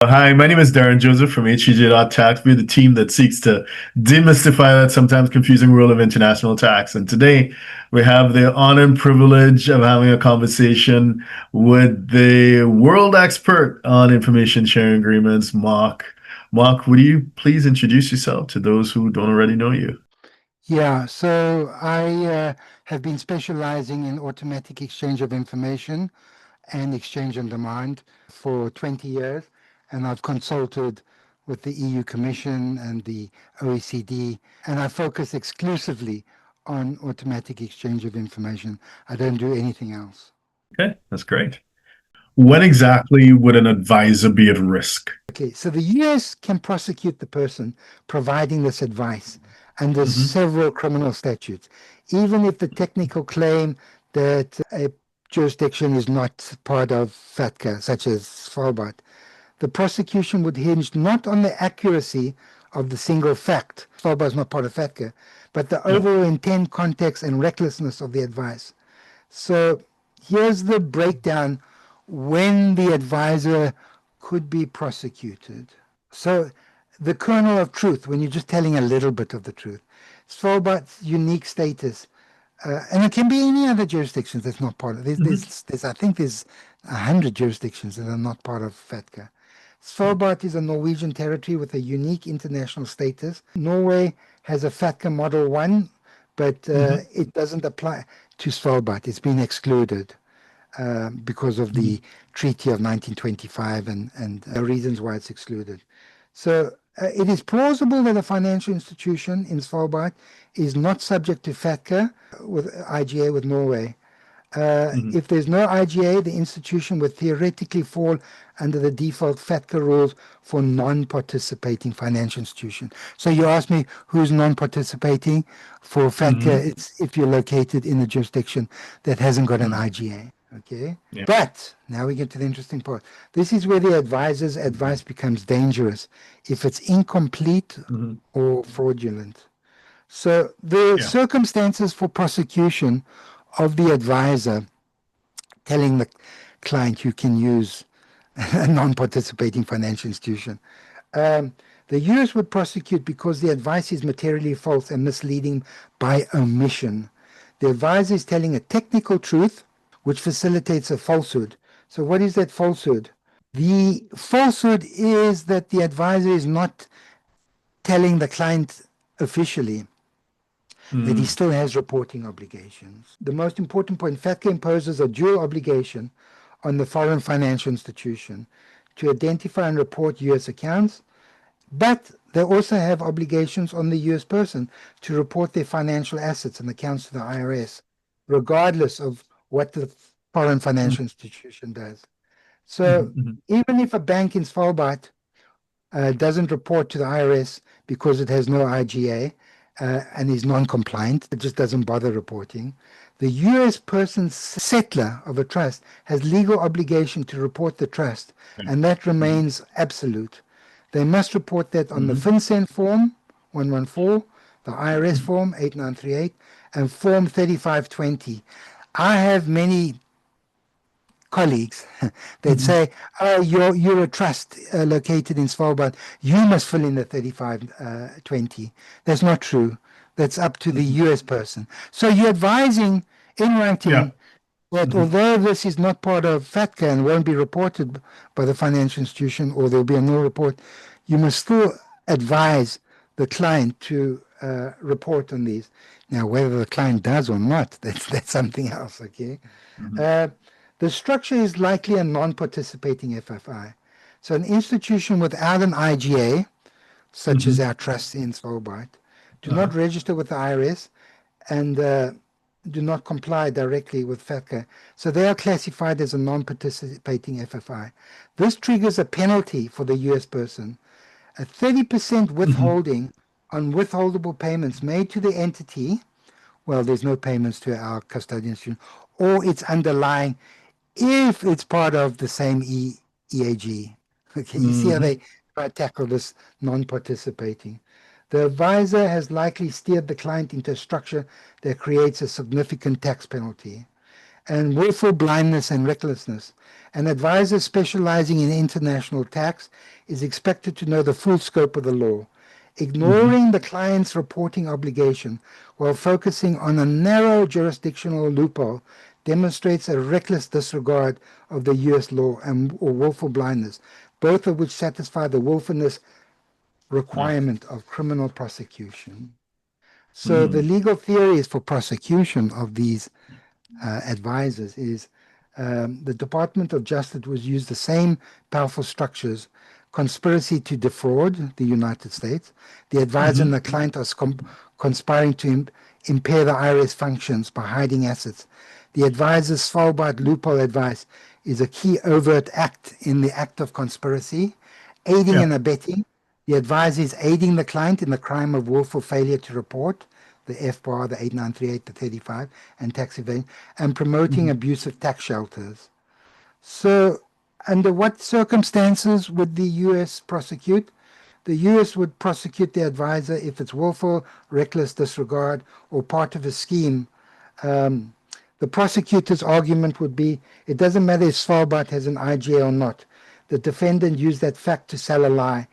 Hi, my name is Darren Joseph from HEJ.tax. We're the team that seeks to demystify that sometimes confusing world of international tax. And today we have the honor and privilege of having a conversation with the world expert on information sharing agreements, Mark. Mark, would you please introduce yourself to those who don't already know you? Yeah, so I have been specializing in automatic exchange of information and exchange on demand for 20 years, and I've consulted with the EU Commission and the OECD, and I focus exclusively on automatic exchange of information. I don't do anything else. Okay, that's great. When exactly would an advisor be at risk? Okay, so the US can prosecute the person providing this advice under Hmm. several criminal statutes, even if the technical claim that a jurisdiction is not part of FATCA, such as Svalbard. The prosecution would hinge not on the accuracy of the single fact, Svalbard is not part of FATCA, but the Yeah. overall intent, context, and recklessness of the advice. So here's the breakdown when the advisor could be prosecuted. So the kernel of truth, when you're just telling a little bit of the truth, Svalbard's unique status, and it can be any other jurisdictions that's not part of. Hmm. I think there's 100 jurisdictions that are not part of FATCA. Svalbard is a Norwegian territory with a unique international status. Norway has a FATCA Model 1, but Hmm. it doesn't apply to Svalbard. It's been excluded because of Hmm. the Treaty of 1925 and reasons why it's excluded. So it is plausible that a financial institution in Svalbard is not subject to FATCA with IGA with Norway. Hmm. If there's no IGA, the institution would theoretically fall under the default FATCA rules for non-participating financial institution. So you ask me who's non-participating for Hmm. FATCA, it's if you're located in a jurisdiction that hasn't got an Hmm. IGA. Okay. Yeah. But now we get to the interesting part. This is where the advisor's advice becomes dangerous if it's incomplete Hmm. or fraudulent. So the Yeah. circumstances for prosecution of the advisor telling the client you can use a non-participating financial institution. Um, the US would prosecute because the advice is materially false and misleading by omission. The advisor is telling a technical truth which facilitates a falsehood. So what is that falsehood? The falsehood is that the advisor is not telling the client officially that he Hmm. still has reporting obligations. The most important point, FATCA imposes a dual obligation on the foreign financial institution to identify and report U.S. accounts, but they also have obligations on the U.S. person to report their financial assets and accounts to the IRS, regardless of what the foreign financial institution does. So Hmm. even if a bank in Svalbard doesn't report to the IRS because it has no IGA and is non-compliant. It just doesn't bother reporting. The US person settler of a trust has legal obligation to report the trust, and that remains absolute. They must report that on the Hmm. FinCEN form 114, the IRS form 8938, and form 3520. I have many colleagues that Hmm. say, "Oh, you're a trust located in Svalbard. You must fill in the 3520." That's not true. That's up to the Hmm. US person. So you're advising in Yeah. writing that Hmm. although this is not part of FATCA and won't be reported by the financial institution, or there'll be a no report, you must still advise the client to report on these. Now, whether the client does or not, that's something else. Okay. Hmm. Uh, the structure is likely a non-participating FFI. So an institution without an IGA, such as Hmm. our trust in Svalbard, do Uh-huh. not register with the IRS and do not comply directly with FATCA. So they are classified as a non-participating FFI. This triggers a penalty for the US person, a 30% Hmm. withholding on withholdable payments made to the entity. Well, there's no payments to our custodian institution, or its underlying if it's part of the same EAG. Okay, you see how Hmm. they try to tackle this non-participating. The advisor has likely steered the client into a structure that creates a significant tax penalty. and willful blindness and recklessness. An advisor specializing in international tax is expected to know the full scope of the law. Ignoring the client's reporting obligation while focusing on a narrow jurisdictional loophole demonstrates a reckless disregard of the U.S. law or willful blindness, both of which satisfy the willfulness requirement of criminal prosecution. So the legal theories for prosecution of these advisors is the Department of Justice would use the same powerful structures: conspiracy to defraud the United States. The advisor and the client are conspiring to impair the IRS functions by hiding assets. The advisor's Svalbard loophole advice is a key overt act in the act of conspiracy. Aiding and abetting. The advisor is aiding the client in the crime of willful failure to report, the FBAR, the 8938, the 35, and tax evasion, and promoting abusive tax shelters. So under what circumstances would the U.S. prosecute? The U.S. would prosecute the advisor if it's willful, reckless disregard, or part of a scheme. The prosecutor's argument would be, it doesn't matter if Svalbard has an IGA or not. The defendant used that fact to sell a lie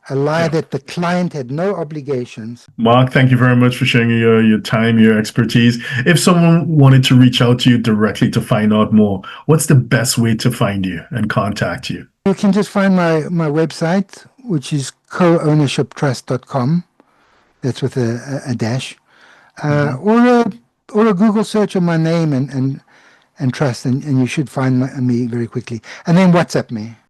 that the client had no obligations. Mark, thank you very much for sharing your time, your expertise. If someone wanted to reach out to you directly to find out more, what's the best way to find you and contact you? You can just find my website, which is co-ownershiptrust.com. That's with a dash. Or a Google search of my name and trust, and you should find me very quickly. And then WhatsApp me.